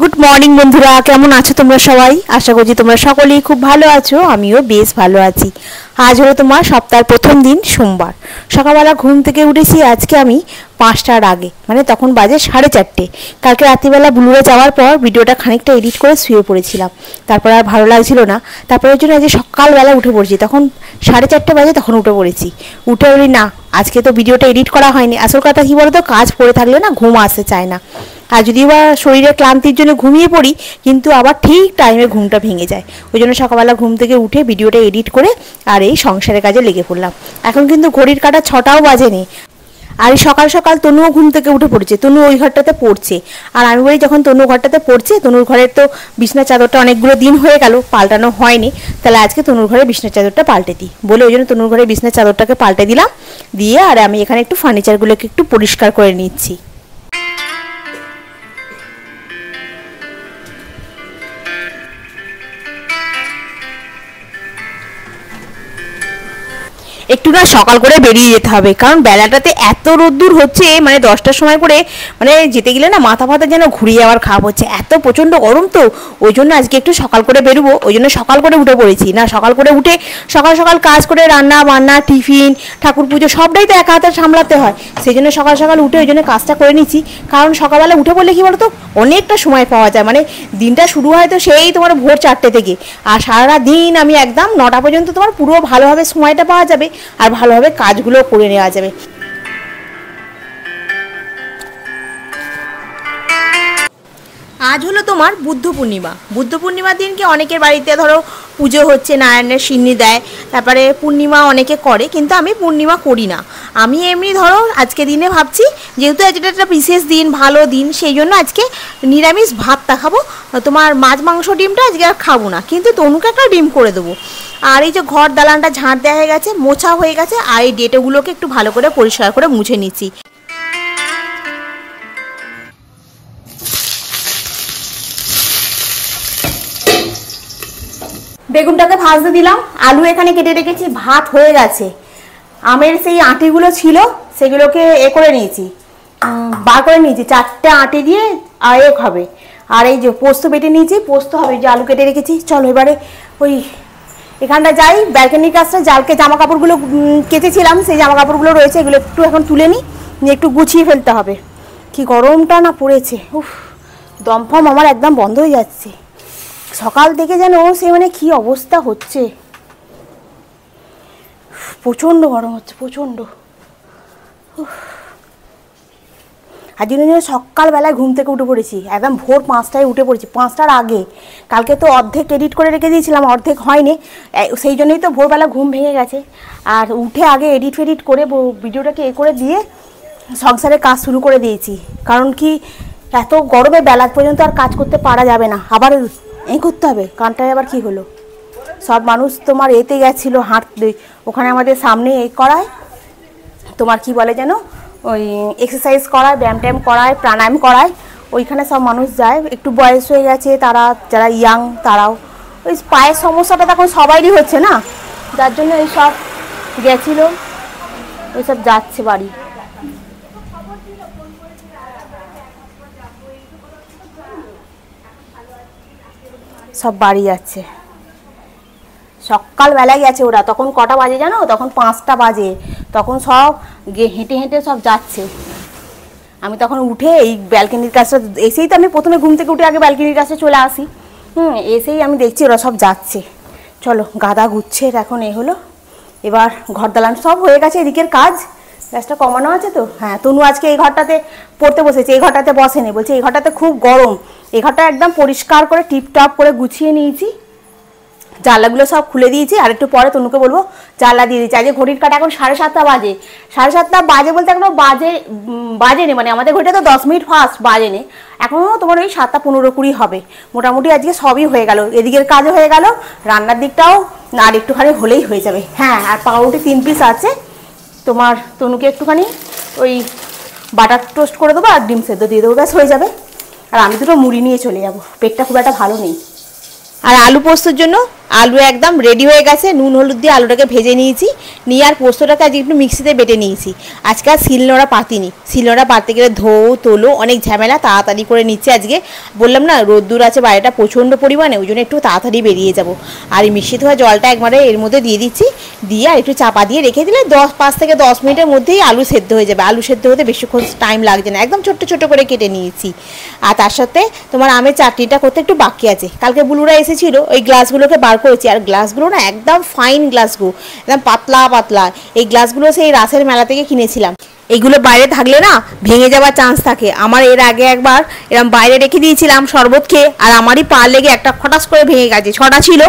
Good morning বন্ধুরা, কেমন আছো তোমরা সবাই? আশা করছি তোমরা সকলেই খুব ভালো আছো। আমিও বেশ ভালো আছি। আজ হলো তোমার সপ্তাহের প্রথম দিন, সোমবার। সকালবেলা ঘুম থেকে উঠেছি আজকে আমি 5টার আগে, মানে তখন বাজে 4:30। কালকে রাত্রিবেলা ব্লুরে যাওয়ার পর ভিডিওটা খানিকটা এডিট করে শুয়ে পড়েছিলাম, তারপর আর ভালো লাগছিল না। তারপরে ওই জন্য আজকে সকালবেলা উঠে পড়েছি, তখন 4:30 বাজে, তখন উঠে পড়েছি। উঠে বলি না, আজকে তো ভিডিওটা এডিট করা হয়নি। আসল কথা কী বলো তো, কাজ পড়ে থাকলে না ঘুম আসতে চায় না। আর যদি বা শরীরের ক্লান্তির জন্য ঘুমিয়ে পড়ি, কিন্তু আবার ঠিক টাইমে ঘুমটা ভেঙে যায়। ওই জন্য সকালবেলা ঘুম থেকে উঠে ভিডিওটা এডিট করে আর এই সংসারের কাজে লেগে পড়লাম। এখন কিন্তু ঘড়ির কাঁটা 6টাও বাজেনি। আর সকাল সকাল তনুও ঘুম থেকে উঠে পড়েছে। তনু ওই ঘরটাতে পড়ছে, আর আমি বলি যখন তনু ঘরটাতে পড়ছে, তনুর ঘরের তো বিছনার চাদরটা অনেকগুলো দিন হয়ে গেল পাল্টানো হয়নি, তাহলে আজকে তনুর ঘরে বিছনার চাদরটা পাল্টে দিই বলে ওই জন্য তনুর ঘরে বিছনার চাদরটাকে পাল্টে দিলাম। দিয়ে আর আমি এখানে একটু ফার্নিচারগুলোকে একটু পরিষ্কার করে নিচ্ছি। একটু না সকাল করে বেরিয়ে যেতে হবে, কারণ বেলাটাতে এত রোদ্দুর হচ্ছে, মানে 10টার সময় করে মানে যেতে গেলে না মাথা ফাথা যেন ঘুরিয়ে যাওয়ার খারাপ হচ্ছে, এত প্রচণ্ড গরম। তো ওই জন্য আজকে একটু সকাল করে বেরোবো, ওই জন্য সকাল করে উঠে পড়েছি। না সকাল করে উঠে সকাল সকাল কাজ করে রান্না বান্না টিফিন ঠাকুর পুজো সবটাই তো একা হাতে সামলাতে হয়, সেই জন্য সকাল সকাল উঠে ওই জন্য কাজটা করে নিচ্ছি। কারণ সকালবেলা উঠে পড়লে কী বলতো, অনেকটা সময় পাওয়া যায়, মানে দিনটা শুরু হয় তো সেই তোমার ভোর 4টে থেকে, আর সারা দিন আমি একদম 9টা পর্যন্ত তোমার পুরো ভালোভাবে সময়টা পাওয়া যাবে, আর ভালোভাবে কাজগুলো করে নেওয়া যাবে। আজ হলো তোমার বুদ্ধ পূর্ণিমা। বুদ্ধ পূর্ণিমার দিনকে অনেকের বাড়িতে ধরো পুজো হচ্ছে, নারায়ণের সিন্নি দেয়, তারপরে পূর্ণিমা অনেকে করে, কিন্তু আমি পূর্ণিমা করি না। আমি এমনি ধরো আজকে দিনে ভাবছি, যেহেতু আজকে একটা বিশেষ দিন, ভালো দিন, সেই জন্য আজকে নিরামিষ ভাতটা খাবো। তোমার মাছ মাংস ডিমটা আজকে আর খাবো না, কিন্তু তনুকে একটা ডিম করে দেবো। আর এই যে ঘর দালানটা ঝাঁট দেওয়া হয়ে গেছে, মোছা হয়ে গেছে, আর এই ডেটোগুলোকে একটু ভালো করে পরিষ্কার করে মুছে নিচ্ছি। বেগুনটাকে ভাজতে দিলাম, আলু এখানে কেটে রেখেছি, ভাত হয়ে গেছে। আমের সেই আঁটিগুলো ছিল, সেগুলোকে করে নিয়েছি, বার করে নিয়েছি। 4টে আঁটি দিয়ে হবে। আর এই যে পোস্ত বেটে নিয়েছি, পোস্ত হবে, যে আলু কেটে রেখেছি। চলো এবারে ওই এখানটা যাই, ব্যালকনির কাজটা, জালকে জামা কাপড়গুলো কেচেছিলাম, সেই জামা কাপড়গুলো রয়েছে, এগুলো একটু এখন তুলে নিই, নিয়ে একটু গুছিয়ে ফেলতে হবে। কি গরমটা না পড়েছে, উফ, দমফম আমার একদম বন্ধ হয়ে যাচ্ছে সকাল থেকে, যেন সে মানে কি অবস্থা হচ্ছে, প্রচণ্ড গরম হচ্ছে, প্রচণ্ড। আর জন্য সকালবেলায় ঘুম থেকে উঠে পড়েছি, একদম ভোর 5টায় উঠে পড়েছি, 5টার আগে। কালকে তো অর্ধেক এডিট করে রেখে দিয়েছিলাম, অর্ধেক হয়নি, সেই জন্যই তো ভোরবেলা ঘুম ভেঙে গেছে। আর উঠে আগে এডিট ফেডিট করে ভিডিওটাকে করে দিয়ে সংসারের কাজ শুরু করে দিয়েছি। কারণ কি, এত গরমে বেলা পর্যন্ত আর কাজ করতে পারা যাবে না, আবার করতে হবে। কানটায় আবার কি হলো, সব মানুষ তোমার এতে গেছিলো হাঁটতে, ওখানে আমাদের সামনে করায়, তোমার কি বলে যেন, ওই এক্সারসাইজ করায়, ব্যায়াম ট্যায়াম করায়, প্রাণায়াম করায়, ওইখানে সব মানুষ যায়। একটু বয়স হয়ে গেছে তারা, যারা ইয়াং তারাও, ওই পায়ের সমস্যাটা তখন সবারই হচ্ছে না, যার জন্য এইসব গেছিলো, ওইসব যাচ্ছে বাড়ি। সব বাড়ি যাচ্ছে, সকালবেলায় গেছে ওরা। তখন কটা বাজে জানো, তখন 5টা বাজে, তখন সব হেঁটে হেঁটে সব যাচ্ছে। আমি তখন উঠে এই ব্যালকনির কাছটা এসেই, তো আমি প্রথমে ঘুম থেকে উঠে আগে ব্যালকনির কাছে চলে আসি, এসেই আমি দেখছি ওরা সব যাচ্ছে। চলো গাদা গুচ্ছের এখন হলো, এবার ঘর দালান সব হয়ে গেছে, এদিকের কাজ গ্যাসটা কমানো আছে তো। হ্যাঁ, তনু আজকে এই ঘরটাতে পড়তে বসেছে, এই ঘরটাতে বসেনি, বলছে এই ঘরটাতে খুব গরম। এই ঘরটা একদম পরিষ্কার করে টিপটপ করে গুছিয়ে নিয়েছি, জানলাগুলো সব খুলে দিয়েছি। আর একটু পরে তনুকে বলবো জানলা দিয়ে দিচ্ছি। আজকে ঘড়ির কাটা এখন 7:30 বাজে, 7:30 বাজে বলতে এখনো বাজেনি, মানে আমাদের ঘড়িটা তো 10 মিনিট ফার্স্ট বাজেনি, এখনও তোমার ওই 7:15-20 হবে। মোটামুটি আজকে সবই হয়ে গেল, এদিকের কাজও হয়ে গেল, রান্নার দিকটাও আর একটুখানি হলেই হয়ে যাবে। হ্যাঁ, আর পাউরুটি 3 পিস আছে, তোমার তনুকে একটুখানি ওই বাটার টোস্ট করে দেবো আর ডিম সেদ্ধ দিয়ে দেবো, ব্যাস হয়ে যাবে। আর আমি দুটো মুড়ি নিয়ে চলে যাব, পেটটা খুব একটা ভালো নেই। আর আলু পোস্তর জন্য আলু একদম রেডি হয়ে গেছে, নুন হলুদ দিয়ে আলুটাকে ভেজে নিয়েছি, নিয়ে আর পোস্তটাকে আজকে একটু মিক্সিতে বেটে নিয়েছি। আজকে আর শিলনোড়া পাতিনি, শিলনোড়া পাততে গেলে তোলো অনেক ঝামেলা, তাড়াতাড়ি করে নিচ্ছে আজকে। বললাম না রোদ্দুর আছে বাইরেটা প্রচণ্ড পরিমাণে, ওই জন্য একটু তাড়াতাড়ি বেরিয়ে যাব। আর এই মিশিয়ে ধোয়া জলটা একবারে এর মধ্যে দিয়ে দিচ্ছি, দিয়ে আর একটু চাপা দিয়ে রেখে দিলে 5 থেকে 10 মিনিটের মধ্যেই আলু সেদ্ধ হয়ে যাবে। আলু সেদ্ধ হতে বেশিক্ষণ টাইম লাগছে না, একদম ছোট্ট ছোটো করে কেটে নিয়েছি। আর তার সাথে তোমার আমের চাটনিটা করতে একটু বাকি আছে। কালকে বুলুরা এসেছিল, ওই গ্লাসগুলোকে বার করেছি, আর গ্লাসগুলো না একদম ফাইন গ্লাসগুলো, একদম পাতলা পাতলা। এই গ্লাসগুলো সেই রাসের মেলা থেকে কিনেছিলাম। এইগুলো বাইরে থাকলে না ভেঙে যাওয়ার চান্স থাকে। আমার এর আগে একবার এরকম বাইরে রেখে দিয়েছিলাম শরবত খেয়ে, আর আমারই পা লেগে একটা খটাস করে ভেঙে গেছে। 6টা ছিল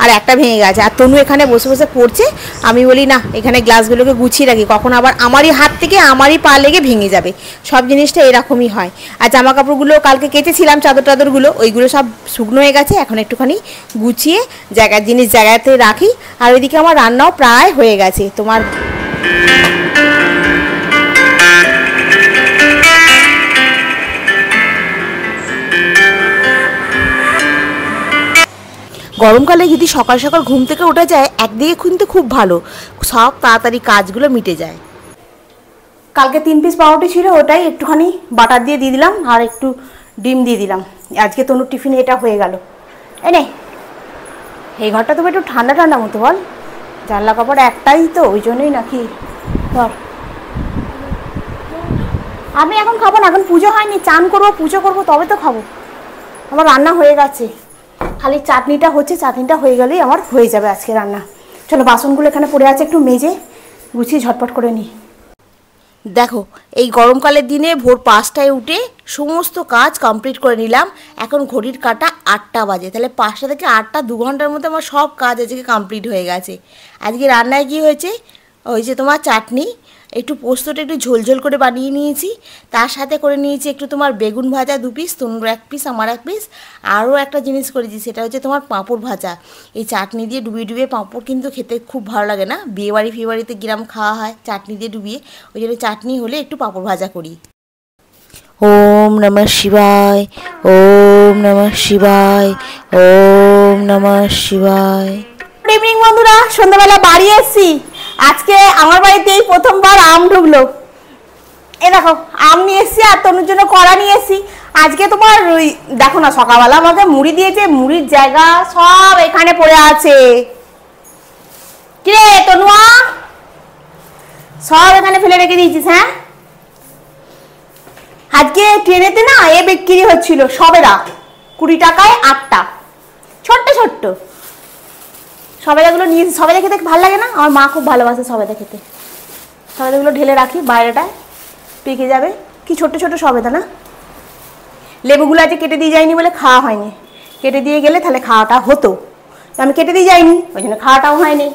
আর একটা ভেঙে গেছে। আর তনু এখানে বসে বসে পড়ছে, আমি বলি না এখানে গ্লাসগুলোকে গুছিয়ে রাখি, কখন আবার আমারই হাত থেকে আমারই পা লেগে ভেঙে যাবে। সব জিনিসটা এরকমই হয়। আর জামা কাপড়গুলো কালকে কেচেছিলাম, চাদর টাদরগুলো, ওইগুলো সব শুকনো হয়ে গেছে। এখন একটুখানি গুছিয়ে জিনিস জায়গাতে রাখি। আর ওইদিকে আমার রান্নাও প্রায় হয়ে গেছে। তোমার গরমকালে যদি সকাল সকাল ঘুম থেকে ওঠা যায়, একদিকে কিন্তু খুব ভালো, সব তাড়াতাড়ি কাজগুলো মিটে যায়। কালকে 3 পিস পাউরুটি ছিল, ওটাই একটুখানি বাটার দিয়ে দিলাম আর একটু ডিম দিয়ে দিলাম। আজকে তনুর টিফিনে এটা হয়ে গেল। নে এই ঘরটা তো একটু ঠান্ডা ঠান্ডা মতো বল, জানলা কাপড় একটাই তো, ওই জন্যই নাকি। ধর আমি এখন খাবো না, এখন পুজো হয়নি, চান করবো পুজো করবো তবে তো খাবো। আমার রান্না হয়ে গেছে, খালি চাটনিটা হচ্ছে, চাটনিটা হয়ে গেলেই আমার হয়ে যাবে আজকে রান্না। চলো বাসনগুলো এখানে পড়ে আছে, একটু মেজে গুছিয়ে ঝটপট করে নিই। দেখো এই গরমকালের দিনে ভোর 5টায় উঠে সমস্ত কাজ কমপ্লিট করে নিলাম। এখন ঘড়ির কাঁটা 8টা বাজে, তাহলে 5টা থেকে 8টা 2 ঘন্টার মধ্যে আমার সব কাজ আজকে কমপ্লিট হয়ে গেছে। আজকে রান্নায় কী হয়েছে, ওই যে তোমার চাটনি, একটু পোস্তটা একটু ঝোলঝোল করে বানিয়ে নিয়েছি, তার সাথে করে নিয়েছি একটু তোমার বেগুন ভাজা 2 পিস, তনুর 1 পিস, আমার 1 পিস। আরও একটা জিনিস করেছি, সেটা হচ্ছে তোমার পাঁপড় ভাজা। এই চাটনি দিয়ে ডুবিয়ে ডুবিয়ে পাঁপড় কিন্তু খেতে খুব ভালো লাগে না, বিয়েবাড়ি ফিয়েবাড়িতে গ্রাম খাওয়া হয় চাটনি দিয়ে ডুবিয়ে, ওই জন্য চাটনি হলে একটু পাঁপড় ভাজা করি। ওম নমঃ শিবায়, ওম নমঃ শিবায়, ওম নমঃ শিবায়। গুড ইভিনিং বন্ধুরা, সন্ধ্যাবেলা বাড়ি এসেছি। আজকে আমার বাড়িতে এই প্রথমবার আম ঢুকলো। এ দেখো আম নিয়ে এসেছি, আর তনুর জন্য কলা নিয়ে এসেছি। আজকে তোমার ওই দেখো না, সকালবেলা আমাকে মুড়ি দিয়েছে, মুড়ির জায়গা সব এখানে পড়ে আছে। কিরে তনুয়া, সব এখানে ফেলে রেখে দিয়েছিস? হ্যাঁ, আজকে ট্রেনেতে না এ বিক্রি হচ্ছিল সবেদা, 20 টাকায় 8টা, ছোট্ট ছোট্ট সবেদাগুলো নিয়ে। সবেদা খেতে ভালো লাগে না? আমার মা খুব ভালোবাসে সবেদা খেতে। সবেদাগুলো ঢেলে রাখি বাইরেটায়, পেকে যাবে। কি ছোট্ট ছোট্ট সবেদা না? লেবুগুলো আজকে কেটে দিয়ে যায়নি বলে খাওয়া হয়নি, কেটে দিয়ে গেলে তাহলে খাওয়াটা হতো। আমি কেটে দিয়ে যাইনি, ওই জন্য খাওয়াটাও হয়নি।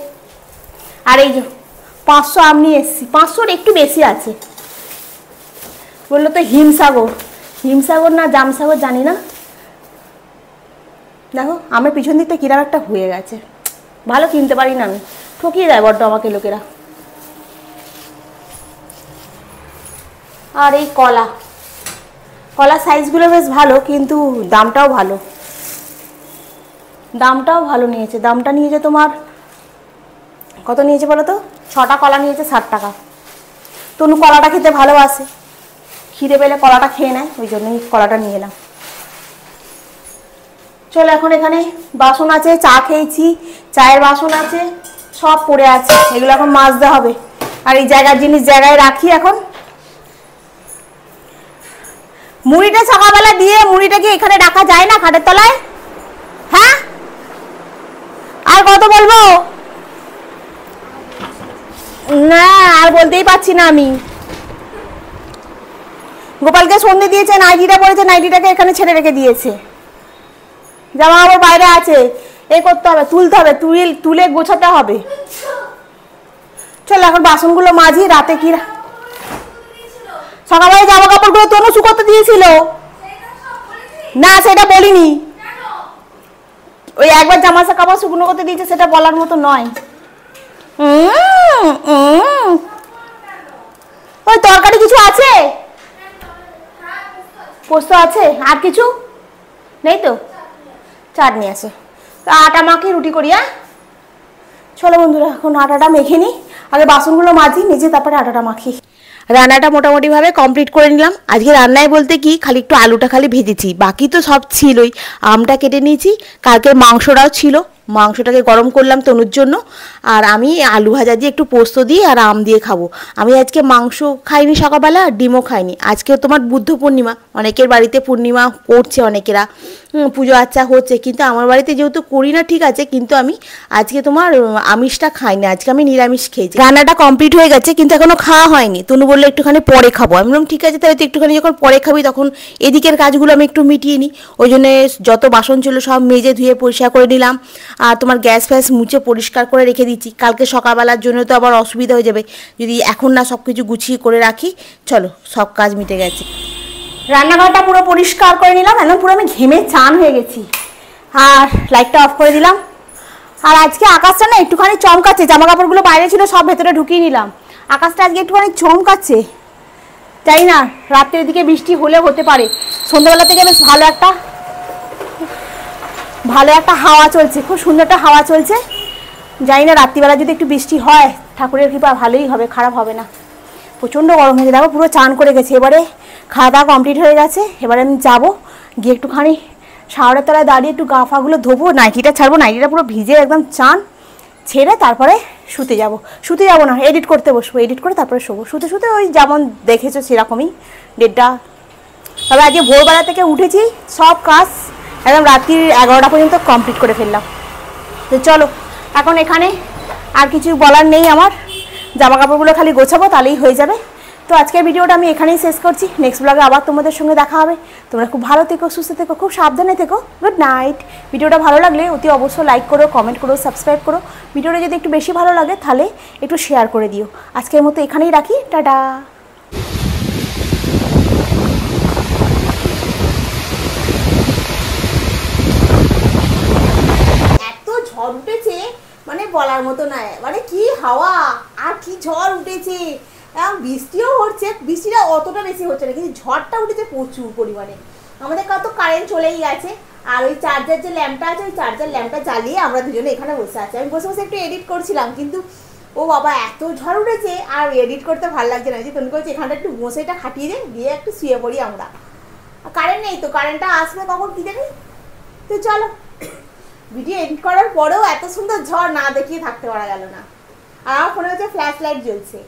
আর এই যে 500 আম নিয়ে এসেছি, 500-র একটু বেশি আছে। বললো তো হিমসাগর, হিমসাগর না জামসাগর জানি না। দেখো আমার পিছন দিকটা কিরম একটা হয়ে গেছে, ভালো কিনতে পারি না আমি, ঠকিয়ে দেয় বড্ড আমাকে লোকেরা। আর এই কলা, কলা সাইজগুলো বেশ ভালো, কিন্তু দামটাও ভালো, দামটাও ভালো নিয়েছে। দামটা নিয়েছে তোমার কত নিয়েছে বলো তো? 6টা কলা নিয়েছে 60 টাকা। তনু কলাটা খেতে ভালোবাসে, খিদে পেলে কলাটা খেয়ে নেয়, ওই জন্যই কলাটা নিয়ে এলাম। চলো এখন এখানে বাসন আছে, চা খেয়েছি, চায়ের বাসন আছে, সব পড়ে আছে, এগুলো এখন মাজতে হবে। আর এই জায়গার জিনিস জায়গায় রাখি। এখন মুড়িটা সকালবেলা দিয়ে মুড়িটা কি এখানে রাখা যায় না খাটের তলায়? হ্যাঁ, আর কত বলবো? না আর বলতেই পারছি না আমি। গোপালকে সন্ধে দিয়েছে, নাইটিটা পরেছে, নাইটিটাকে এখানে ছেড়ে রেখে দিয়েছে। জামা কাপড় বাইরে আছে, এ করতে হবে, তুলতে হবে, তুলে গোছাতে হবে। চল এখন বাসনগুলো মাঝি। রাতে কি সকালবেলা জামা কাপড়গুলো তনু শুকোতে দিয়েছিল না, সেটা বলিনি। ওই একবার জামা কাপড় শুকনো করতে দিয়েছে, সেটা বলার মতো নয়। ওই তরকারি কিছু আছে? পোস্ত আছে, আর কিছু নেই তো? চাটনি আছে, আটা মাখি রুটি করি। চলো বন্ধুরা, এখন আটাটা মেখে নিই। আগে বাসনগুলো মাজি, মেজে তারপরে আটাটা মাখি। রান্নাটা মোটামুটিভাবে কমপ্লিট করে নিলাম। আজকে রান্নায় বলতে কি, খালি একটু আলুটা খালি ভেজেছি, বাকি তো সব ছিলই। আমটা কেটে নিয়েছি, কালকের মাংসটাও ছিল, মাংসটাকে গরম করলাম তনুর জন্য। আর আমি আলু ভাজা দিয়ে একটু পোস্ত দিয়ে আর আম দিয়ে খাবো। আমি আজকে মাংস খাইনি সকালবেলা, আর ডিমও খাইনি। আজকে তোমার বুদ্ধ পূর্ণিমা, অনেকের বাড়িতে পূর্ণিমা করছে, অনেকেরা পুজো আচ্চা হচ্ছে, কিন্তু আমার বাড়িতে যেহেতু করি না ঠিক আছে, কিন্তু আমি আজকে তোমার আমিষটা খাই না, আজকে আমি নিরামিষ খেয়েছি। রান্নাটা কমপ্লিট হয়ে গেছে কিন্তু এখনো খাওয়া হয়নি। তনু বললো একটুখানি পরে খাবো। আমি বললাম ঠিক আছে, তাহলে তো একটুখানি যখন পরে খাবি তখন এদিকের কাজগুলো আমি একটু মিটিয়ে নিই। ওই জন্য যত বাসন ছিল সব মেজে ধুয়ে পরিষ্কার করে নিলাম। আর তোমার গ্যাস ফ্যাস মুছে পরিষ্কার করে রেখে দিচ্ছি, কালকে সকালবেলার জন্য তো আবার অসুবিধা হয়ে যাবে যদি এখন না সব কিছু গুছিয়ে করে রাখি। চলো, সব কাজ মিটে গেছে। রান্নাঘরটা পুরো পরিষ্কার করে নিলাম, একদম পুরো আমি ঘেমে চান হয়ে গেছি। আর লাইটটা অফ করে দিলাম। আর আজকে আকাশটা না একটুখানি চমকাচ্ছে, জামা কাপড়গুলো বাইরে ছিল সব ভেতরে ঢুকিয়ে নিলাম। আকাশটা আজকে একটুখানি চমকাচ্ছে, জানি না রাত্রের দিকে বৃষ্টি হলেও হতে পারে। সন্ধ্যাবেলা থেকে বেশ ভালো একটা হাওয়া চলছে, খুব সুন্দর একটা হাওয়া চলছে। জানি না রাত্রিবেলা যদি একটু বৃষ্টি হয়, ঠাকুরের কৃপা ভালোই হবে, খারাপ হবে না। প্রচণ্ড গরম হয়েছে, দেখো পুরো চান করে গেছে। এবারে খাওয়া দাওয়া কমপ্লিট হয়ে গেছে, এবারে আমি যাবো গিয়ে একটুখানি শাওয়ারের তলায় দাঁড়িয়ে একটু গা ফাগুলো ধোবো, নাইটিটা ছাড়বো, নাইটিটা পুরো ভিজে একদম চান ছেড়ে তারপরে শুতে যাবো না, এডিট করতে বসবো, এডিট করে তারপরে শোবো। শুতে ওই যেমন দেখেছো সেরকমই 1:30। তবে আজকে ভোরবেলা থেকে উঠেছি, সব কাজ একদম রাত্রি 11টা পর্যন্ত কমপ্লিট করে ফেললাম। তো চলো, এখন এখানে আর কিছু বলার নেই আমার, জামা কাপড়গুলো খালি গোছাবো, তাহলেই হয়ে যাবে। তো আজকের ভিডিওটা আমি এখানেই শেষ করছি। নেক্সট ব্লগে আবার তোমাদের সঙ্গে দেখা হবে। তোমরা খুব ভালো থেকো, সুস্থ থেকো, খুব সাবধানে থেকো। Good night. ভিডিওটা ভালো লাগলে অতি অবশ্যই লাইক করো, কমেন্ট করো, সাবস্ক্রাইব করো। ভিডিওটা যদি একটু বেশি ভালো লাগে তাহলে একটু শেয়ার করে দিও। আজকের মতো এখানেই রাখি, টাটা। এত ঝড় উঠেছে মানে বলার মতো নয়, মানে কি হাওয়া আর কি ঝড় উঠেছে। বৃষ্টিও হচ্ছে, বৃষ্টিটা অতটা বেশি হচ্ছে না, কিন্তু ঝড়টা উঠেছে প্রচুর পরিমাণে। আমাদের কত কারেন্ট চলেই গেছে। আর ওই চার্জার যে ল্যাম্পটা আছে, ওই চার্জার ল্যাম্পটা জ্বালিয়ে আমরা দুজনে এখানে বসে আছি। আমি বসে বসে একটু এডিট করছিলাম, কিন্তু ও বাবা এত ঝড় উঠেছে আর এডিট করতে ভালো লাগছে না। যে তুমি বলছি এখানটা একটু মশাইটা খাটিয়ে দিয়ে একটু শুয়ে পড়ি আমরা। কারেন্ট নেই তো, কারেন্টটা আসবে কখন কি জানি। তো চলো, ভিডিও এডিট করার পরেও এত সুন্দর ঝড় না দেখিয়ে থাকতে পারা গেল না। আর আমার ফোনে হচ্ছে ফ্ল্যাশ লাইট জ্বলছে।